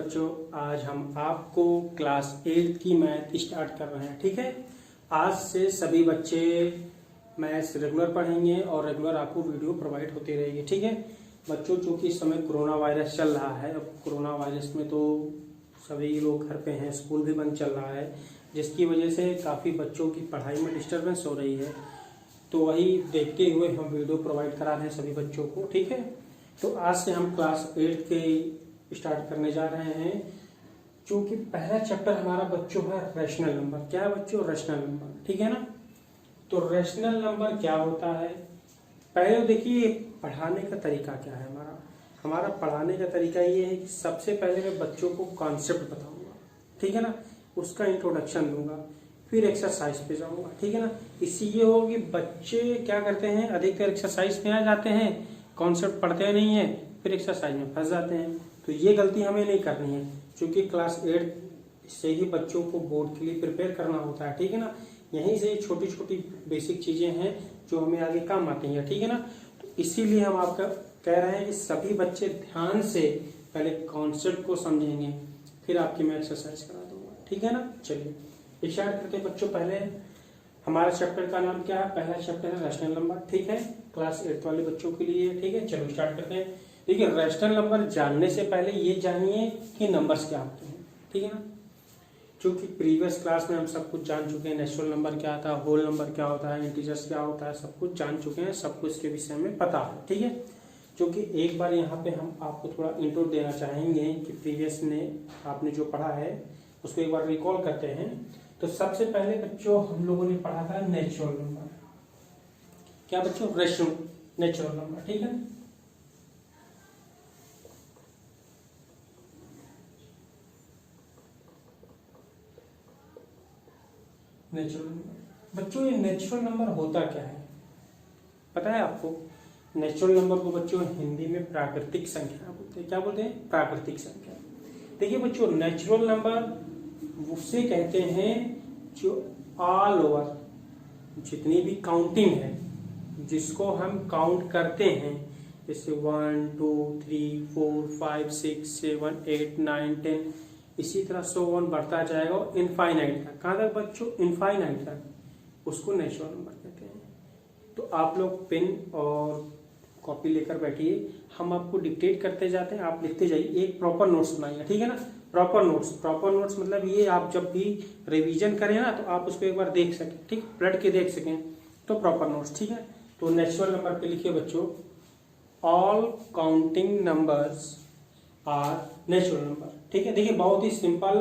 बच्चों, आज हम आपको क्लास 8 की मैथ स्टार्ट कर रहे हैं। ठीक है, आज से सभी बच्चे मैथ्स रेगुलर पढ़ेंगे और रेगुलर आपको वीडियो प्रोवाइड होती रहेगी। ठीक है बच्चों, चूंकि इस समय कोरोना वायरस चल रहा है। अब कोरोना वायरस में तो सभी लोग घर पे हैं, स्कूल भी बंद चल रहा है, जिसकी वजह से काफ़ी बच्चों की पढ़ाई में डिस्टर्बेंस हो रही है। तो वही देखते हुए हम वीडियो प्रोवाइड करा रहे हैं सभी बच्चों को। ठीक है, तो आज से हम क्लास 8 के स्टार्ट करने जा रहे हैं। क्योंकि पहला चैप्टर हमारा बच्चों है रैशनल नंबर। क्या है बच्चों? Rational number. ठीक है ना। तो रैशनल नंबर क्या होता है, पहले तो देखिए पढ़ाने का तरीका क्या है। हमारा पढ़ाने का तरीका ये है कि सबसे पहले मैं बच्चों को कॉन्सेप्ट बताऊंगा। ठीक है ना, उसका इंट्रोडक्शन दूंगा, फिर एक्सरसाइज पे जाऊंगा। ठीक है ना। इससे ये होगा कि बच्चे क्या करते हैं, अधिकतर एक्सरसाइज में आ जाते हैं, कॉन्सेप्ट पढ़ते नहीं है, फिर एक्सरसाइज में फंस जाते हैं। तो ये गलती हमें नहीं करनी है, क्योंकि क्लास 8 से ही बच्चों को बोर्ड के लिए प्रिपेयर करना होता है। ठीक है ना, यहीं से छोटी छोटी बेसिक चीजें हैं जो हमें आगे काम आती हैं। ठीक है ना, तो इसीलिए हम आपका कह रहे हैं कि सभी बच्चे ध्यान से पहले कॉन्सेप्ट को समझेंगे, फिर आपकी मैं एक्सरसाइज करा दूंगा। ठीक है ना। चलिए स्टार्ट करते हैं बच्चों। पहले हमारा चैप्टर का नाम क्या है? पहला चैप्टर है रैशनल नंबर। ठीक है, क्लास 8 वाले बच्चों के लिए। ठीक है, चलो स्टार्ट करते हैं। देखिए, रैशनल नंबर जानने से पहले ये जानिए कि नंबर्स क्या होते हैं। ठीक है ना, क्योंकि प्रीवियस क्लास में हम सब कुछ जान चुके हैं। नेचुरल नंबर क्या होता है, होल नंबर क्या होता है, इंटीजर्स क्या होता है, सब कुछ जान चुके हैं, सब कुछ इसके विषय में पता है। ठीक है, क्योंकि एक बार यहाँ पे हम आपको थोड़ा इंट्रो देना चाहेंगे कि प्रीवियस ने आपने जो पढ़ा है उसको एक बार रिकॉल करते हैं। तो सबसे पहले बच्चों हम लोगों ने पढ़ा था नेचुरल नंबर। क्या बच्चों? Rational natural number. ठीक है, नेचुरल नंबर। बच्चों ये नेचुरल नंबर होता क्या है पता है आपको? नेचुरल नंबर को बच्चों हिंदी में प्राकृतिक संख्या बोलते हैं। क्या बोलते हैं? प्राकृतिक संख्या। देखिए बच्चों, नेचुरल नंबर उससे कहते हैं जो ऑल ओवर जितनी भी काउंटिंग है, जिसको हम काउंट करते हैं, जैसे 1 2 3 4 5 6 7 8 9 10, इसी तरह सो ऑन बढ़ता जाएगा इनफाइनाइट तक। कहाँ तक बच्चों? इनफाइनाइट तक। उसको नेचुरल नंबर कहते हैं। तो आप लोग पेन और कॉपी लेकर बैठिए, हम आपको डिक्टेट करते जाते हैं, आप लिखते जाइए। एक प्रॉपर नोट्स बनाइए। ठीक है ना, प्रॉपर नोट्स मतलब ये आप जब भी रिवीजन करें ना तो आप उसको एक बार देख सकें, ठीक, पलट के देख सकें, तो प्रॉपर नोट्स। ठीक है, तो नेचुरल नंबर पे लिखिए बच्चों, all counting numbers are natural number. ठीक है, देखिए बहुत ही सिंपल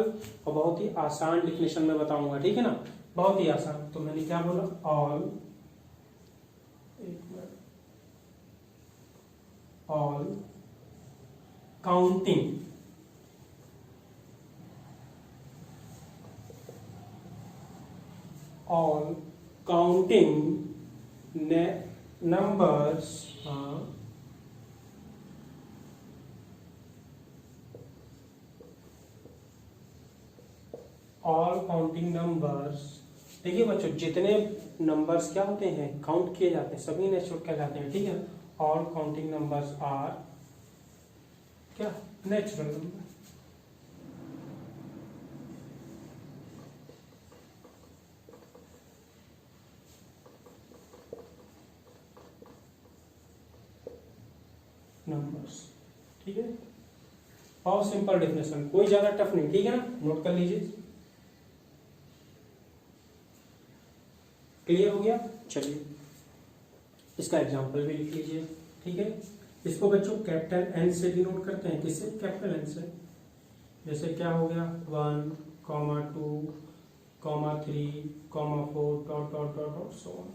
और बहुत ही आसान डिफिनेशन में बताऊंगा। ठीक है ना, बहुत ही आसान। तो मैंने क्या बोला? All counting numbers are all counting numbers। देखिए बच्चों, जितने नंबर्स क्या होते हैं, काउंट किए जाते हैं, सभी नेचुरल कहलाते हैं। ठीक है, ऑल काउंटिंग नंबर्स आर क्या? Natural number. नंबर्स। ठीक है, बहुत सिंपल डेफिनेशन, कोई ज्यादा टफ नहीं। ठीक है ना, नोट कर लीजिए। क्लियर हो गया? चलिए इसका एग्जांपल भी लिख लीजिए। ठीक है, इसको बच्चों कैपिटल एन से डिनोट करते हैं। किससे? कैपिटल एन से। जैसे क्या हो गया? 1 2 3 4 dot dot dot dot so on.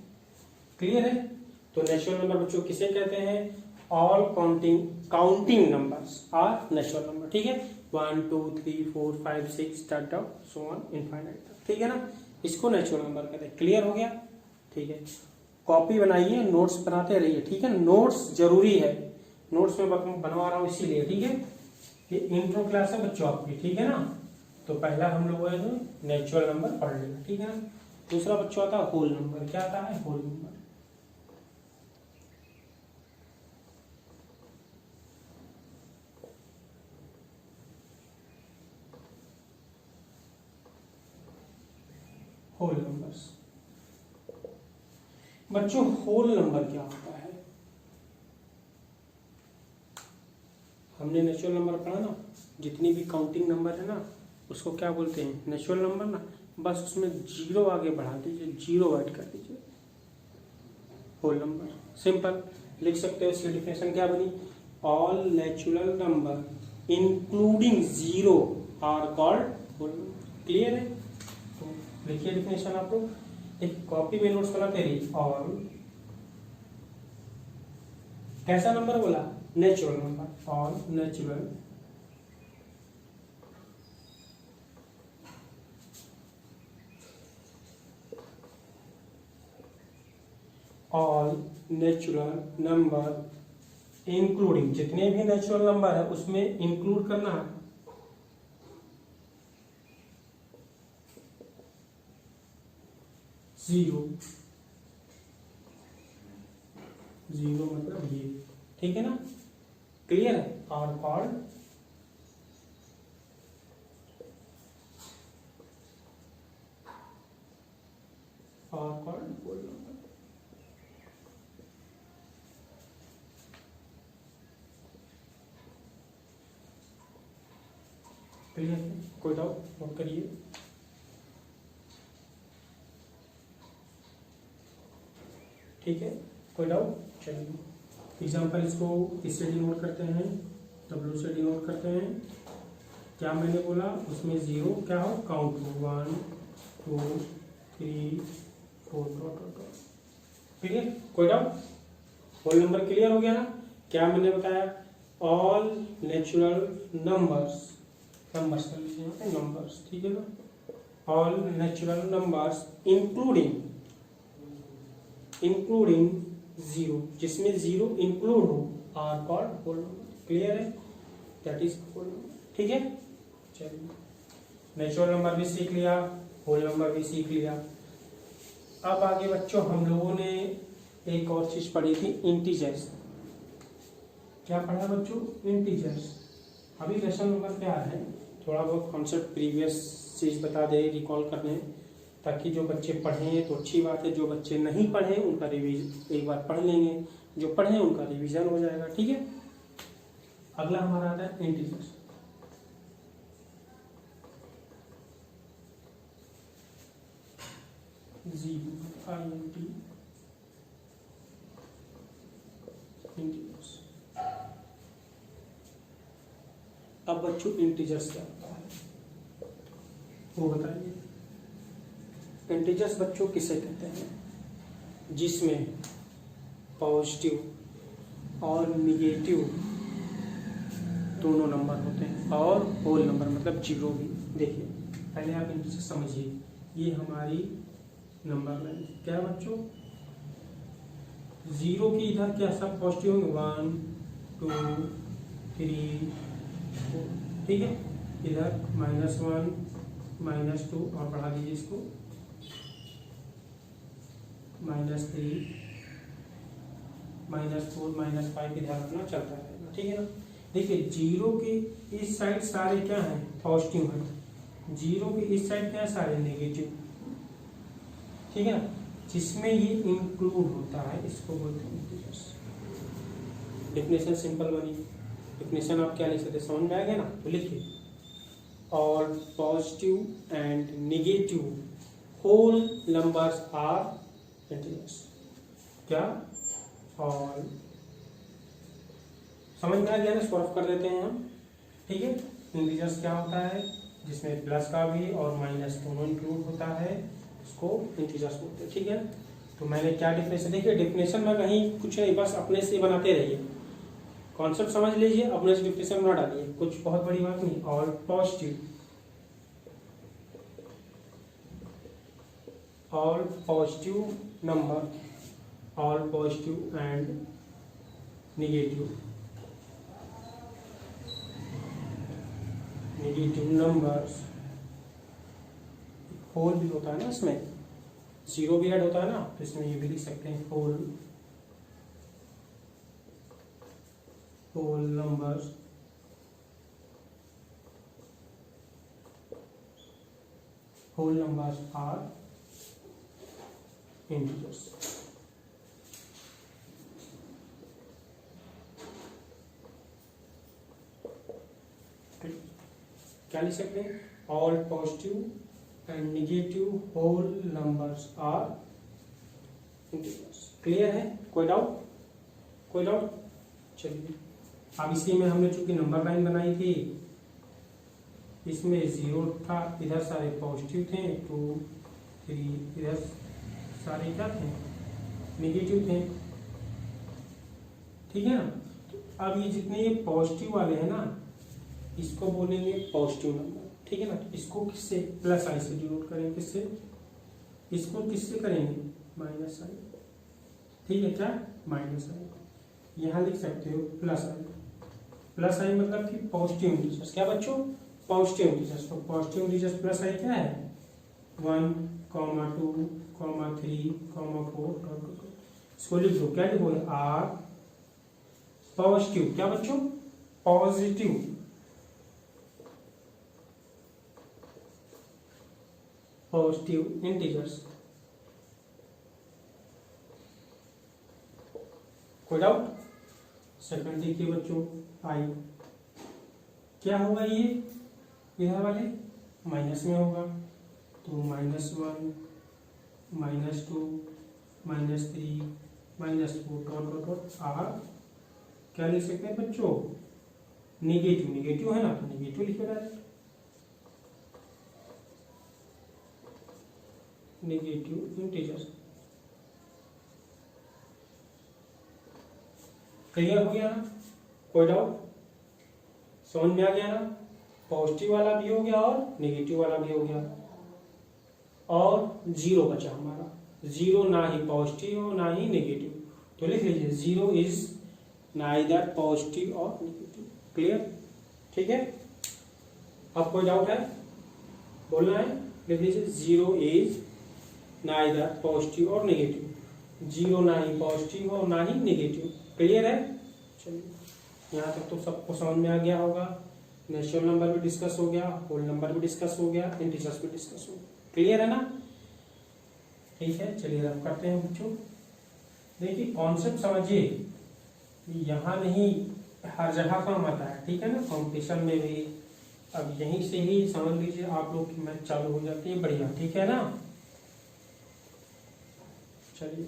Clear है? तो नेचुरल नंबर बच्चों किसे कहते हैं? All counting numbers are natural number. ठीक है, 1 2 3 4 5 6 dot dot so on infinite तक। ठीक है ना, इसको नेचुरल नंबर कहते हैं। क्लियर हो गया? ठीक है, कॉपी बनाइए, नोट्स बनाते रहिए। ठीक है, नोट्स जरूरी है, नोट्स में बनवा रहा हूं इसीलिए। ठीक है, ये इंट्रो क्लास है बच्चों आपकी। ठीक है ना, तो पहला हम लोग नेचुरल नंबर पढ़ लेना। ठीक है ना, दूसरा बच्चों आता है होल नंबर। क्या आता है? Whole number. Whole numbers. बच्चों होल नंबर क्या होता है? हमने नेचुरल नंबर पढ़ा ना, जितनी भी काउंटिंग नंबर है ना उसको क्या बोलते हैं? नेचुरल नंबर ना। बस उसमें जीरो आगे बढ़ा दीजिए, जीरो ऐड कर दीजिए, होल नंबर। सिंपल लिख सकते हो। इसकी डिफिनेशन क्या बनी? All natural number including zero are called whole number. Clear है? तो लिखिए डिफिनेशन आप लोग एक कॉपी में नोट्स बनाते रहिए। ऑल कैसा नंबर बोला? Natural number. All natural all natural number including, जितने भी नेचुरल नंबर है उसमें इंक्लूड करना है जीरो। जीरो मतलब ये, ठीक है ना? क्लियर है? Are called whole number. Clear है? कोई डाउट? नोट करिए। ठीक है, कोई डाउट? चलिए एग्जाम्पल इसको इससे डिनोट करते हैं, डब्ल्यू से डिनोट करते हैं। क्या मैंने बोला? उसमें जीरो क्या हो? काउंट हो, 1 2 3 4 डॉट। क्लियर? कोई डाउट? होल नंबर क्लियर हो गया ना? क्या मैंने बताया? ऑल नेचुरल नंबर्स, नंबर्स कर लीजिए यहाँ पे, नंबर्स, ठीक है ना? All natural numbers including zero, जिसमें जीरो इंक्लूड हो, are called whole number. Clear है? That is whole number. ठीक है, चलिए नेचुरल नंबर भी सीख लिया, होल नंबर भी सीख लिया। अब आगे बच्चों हम लोगों ने एक और चीज पढ़ी थी, इंटीजर्स। क्या पढ़ा बच्चों? इंटीजर्स। अभी लेसन नंबर पे आ रहे हैं, थोड़ा बहुत कॉन्सेप्ट प्रीवियस चीज बता दे, रिकॉल कर लें, ताकि जो बच्चे पढ़ें तो अच्छी बात है, जो बच्चे नहीं पढ़े उनका रिवीज एक बार पढ़ लेंगे, जो पढ़े उनका रिवीजन हो जाएगा। ठीक है, अगला हमारा आता है इंटीजर्स। इंटीजर्स। अब बच्चों इंटीजर्स क्या होता है वो बताइए। इंटीजर्स बच्चों किसे कहते हैं? जिसमें पॉजिटिव और निगेटिव दोनों नंबर होते हैं, और होल नंबर मतलब जीरो भी। देखिए पहले आप इंटीजर समझिए, ये हमारी नंबर लाइन क्या है बच्चों? जीरो की इधर क्या सब पॉजिटिव होंगे, 1 2 3 4, ठीक है? इधर -1 -2 और बढ़ा दीजिए इसको, -3 -4 -5 की ध्यान रखना, चलता रहेगा। ठीक है ना? देखिए जीरो के इस साइड सारे क्या हैं? पॉजिटिव हैं। जीरो के इस साइड क्या है? सारे नेगेटिव। ठीक है ना? जिसमें ये इंक्लूड होता है इसको बोलते हैं इंटीजर्स। डेफिनेशन सिंपल बनी। डेफिनेशन आप क्या लिख सकते? समझ में आ गया ना? तो लिखिए, all positive and negative whole numbers are integers. क्या? ऑल, समझ में आ गया ना? सॉल्व कर देते हैं हम। ठीक है, इंटीजर्स क्या होता है? जिसमें प्लस का भी और माइनस दोनों इंक्लूड होता है, उसको इंटीजर्स बोलते हैं। ठीक है, तो मैंने क्या डेफिनेशन, देखिए डेफिनेशन में कहीं कुछ नहीं, बस अपने से बनाते रहिए, कॉन्सेप्ट समझ लीजिए, अपने से डेफिनेशन बना डालिए, कुछ बहुत बड़ी बात नहीं। All positive, all positive number, all positive and negative numbers. Whole भी होता है ना इसमें, जीरो भी ऐड होता है ना, तो इसमें ये भी लिख सकते हैं, होल नंबर्स आर इंटीजर्स। क्या लिख सकते हैं? All positive and negative whole numbers are integers. Clear है? कोई डाउट? कोई डाउट? चलिए, अब इसी में हमने चूंकि नंबर लाइन बनाई थी, इसमें 0 था, इधर सारे पॉजिटिव थे, 2 3, इधर सारे क्या थे? नेगेटिव थे। ठीक है ना? तो अब ये जितने ये पॉजिटिव वाले हैं ना, इसको बोलेंगे पॉजिटिव नंबर। ठीक है ना? तो इसको किससे? प्लस आई से डिनोट करेंगे। किससे? इसको किससे करेंगे? माइनस आई। ठीक है? क्या? माइनस आई। यहाँ लिख सकते हो प्लस आई। प्लस आई मतलब कि पॉजिटिव इंटीजर्स। क्या बच्चों? Positive integers. तो पॉजिटिव इंटीजर्स प्लस आई क्या है? 1, 2, 3, 4। इसको लिख दो। क्या लिखो? Are positive. क्या बच्चों? Positive positive integers. कोई डाउट? सेकंड देखिए बच्चों, आई क्या होगा? ये इधर वाले माइनस में होगा, तो -1, -2, -3, -4 आर क्या लिख सकते हैं बच्चों? निगेटिव। निगेटिव है ना, तो निगेटिव लिखो डायरेक्ट। Negative integers. क्लियर हो गया ना? कोई डाउट? समझ में आ गया ना? पॉजिटिव वाला भी हो गया और नेगेटिव वाला भी हो गया, और 0 बचा हमारा। 0 ना ही पॉजिटिव हो ना ही नेगेटिव, तो लिख लीजिए 0 इज नाइदर पॉजिटिव और नेगेटिव। क्लियर? ठीक है? अब कोई डाउट है? बोलना है? लिख लीजिए 0 इज नाइदर पॉजिटिव और नेगेटिव। 0 ना ही पॉजिटिव हो ना ही नेगेटिव। क्लियर है? चलिए, यहाँ तक तो सबको समझ में आ गया होगा। नेचुरल नंबर भी डिस्कस हो गया, होल नंबर भी डिस्कस हो गया, इंटीजर्स भी डिस्कस हो गया। क्लियर है ना? ठीक है, चलिए रफ करते हैं बच्चों। देखिए कॉन्सेप्ट समझिए, यहाँ नहीं हर जगह काम आता है। ठीक है ना? कॉम्पिटिशन में भी अब यहीं से ही समझ लीजिए आप लोग की मैथ चालू हो जाती है। बढ़िया। ठीक है ना? चलिए,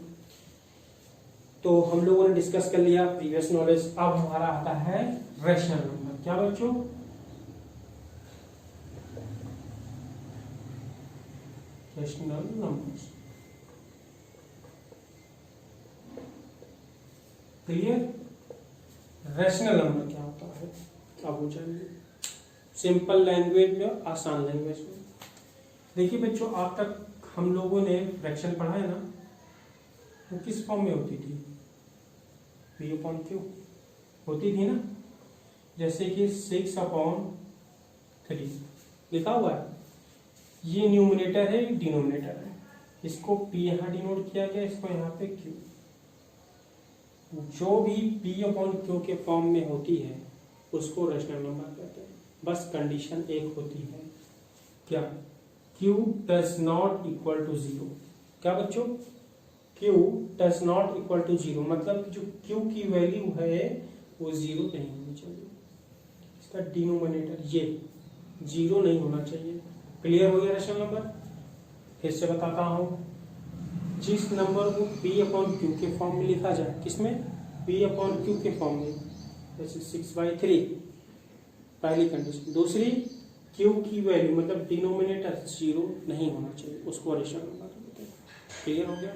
तो हम लोगों ने डिस्कस कर लिया प्रीवियस नॉलेज। अब हमारा आता है रैशनल नंबर। क्या बच्चों? Rational numbers. Clear? Rational number क्या होता है अब हो जाएंगे सिंपल लैंग्वेज में, आसान लैंग्वेज में। देखिए बच्चों, आप तक हम लोगों ने फ्रैक्शन पढ़ा है ना, वो किस फॉर्म में होती थी? P/Q होती थी ना। जैसे कि 6/3 लिखा हुआ है, ये न्यूमरेटर है, डिनोमिनेटर है। इसको P यहाँ डिनोट किया गया, इसको यहाँ पे Q। जो भी P/Q के फॉर्म में होती है उसको रैशनल नंबर कहते हैं। बस कंडीशन एक होती है, क्या? Q does not equal to 0। क्या बच्चों? Q does not equal to 0 मतलब कि जो Q की वैल्यू है वो 0 नहीं होनी चाहिए। इसका डिनोमिनेटर ये 0 नहीं होना चाहिए। क्लियर हो गया रैशनल नंबर? फिर से बताता हूं, जिस नंबर को P/Q के फॉर्म में लिखा जाए, किसमें? P/Q के फॉर्म में, जैसे 6/3 पहली कंडीशन। दूसरी, Q की वैल्यू मतलब डिनोमिनेटर 0 नहीं होना चाहिए, उसको रैशनल नंबर कहते हैं। क्लियर हो गया?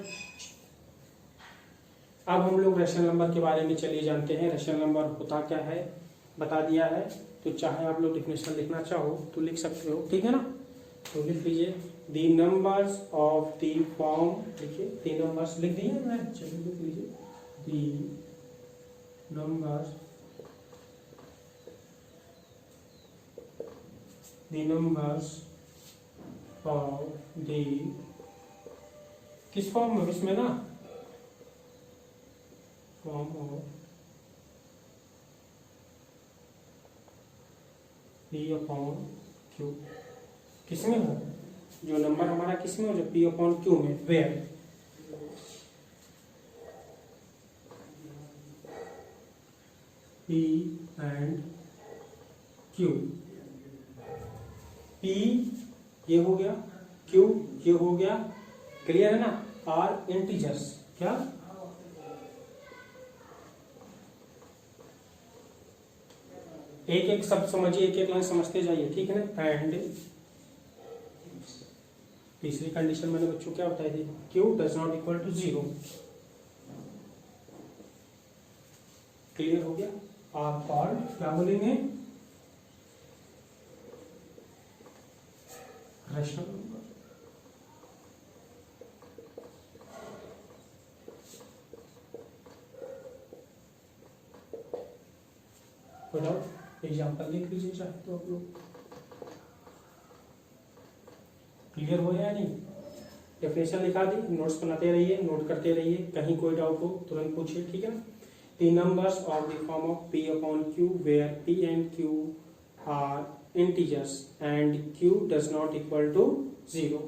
अब हम लोग रैशनल नंबर के बारे में चलिए जानते हैं। रैशनल नंबर होता क्या है बता दिया है, तो चाहे आप लोग डिफिनेशन लिखना चाहो तो लिख सकते हो। ठीक है ना? तो लिख लीजिए the numbers of the form. लिखिए द नंबर्स लिख दिए मैं, चलिए लिख लीजिए द नंबर्स ऑफ द, किस फॉर्म में? इसमें ना फॉर्म ऑफ P/Q। किसमें हो? जो नंबर हमारा किसमें हो? जो P/Q में। Where P and Q। P ये हो गया, Q ये हो गया, क्लियर है ना। R इंटीजर्स, क्या एक एक शब्द समझिए, एक एक लाइन समझते जाइए, ठीक है ना। एंड तीसरी कंडीशन मैंने बच्चों क्या बताई थी, Q does not equal to 0। Clear हो गया। आप कॉल्ड क्या बोलेंगे, रैशनल नंबर। कोई डाउट, एग्जाम्पल लिख लीजिए चाहे तो आप लोग। क्लियर हो या नहीं। डेफिनेशन लिखा दी, नोट्स बनाते रहिए, नोट करते रहिए, कहीं कोई डाउट हो तुरंत पूछिए, ठीक है ना। The numbers of the form of P upon Q where P and Q are integers and Q does not equal to 0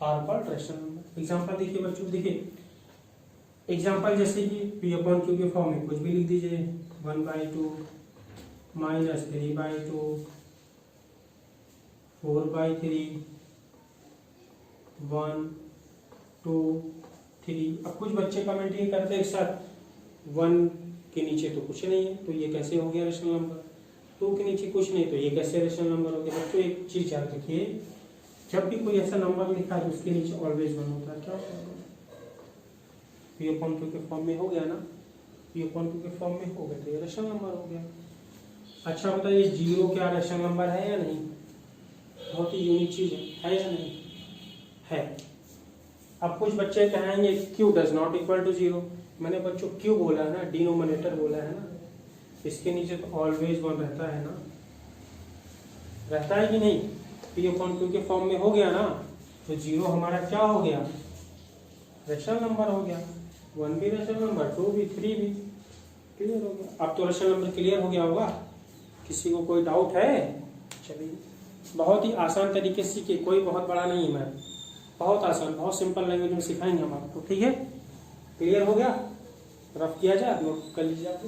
are called rational number। Example देखिए बच्चों, देखिए एग्जाम्पल जैसे कि P upon Q के फॉर्म में कुछ भी लिख दीजिए, 1/2 माइनस 3/2 4/3 1 2 3। अब कुछ बच्चे कमेंट ये करते हैं एक साथ, 1 के नीचे तो कुछ नहीं है तो ये कैसे हो गया रेशनल नंबर, 2 के नीचे कुछ नहीं तो ये कैसे रेशनल नंबर हो गया। बच्चों एक चीज याद रखिए, जब भी कोई ऐसा नंबर लिखा है उसके नीचे ऑलवेज 1 होता है। क्या होता है, P upon Q के फॉर्म में हो गया ना, P upon Q के फॉर्म में हो गया तो ये रेशनल नंबर हो गया। अच्छा बताइए 0 क्या रेशनल नंबर है या नहीं, बहुत ही यूनिक चीज है या नहीं है। अब कुछ बच्चे कहेंगे Q does not equal to 0। मैंने बच्चों Q बोला है ना, डिनोमिनेटर बोला है ना, इसके नीचे तो ऑलवेज 1 रहता है ना, रहता है कि नहीं। P upon Q के फॉर्म में हो गया ना, तो 0 हमारा क्या हो गया, रेशनल नंबर हो गया। 1 भी रेशनल नंबर, 2 भी, 3 भी, क्लियर हो गया। अब तो रेशनल नंबर क्लियर हो गया होगा, किसी को कोई डाउट है। चलिए बहुत ही आसान तरीके से सीखिए, कोई बहुत बड़ा नहीं है मैथ, बहुत आसान, बहुत सिंपल लैंग्वेज में सिखाएंगे हम आपको, ठीक है। क्लियर हो गया, रफ किया जाए, नोट कर लीजिए आप।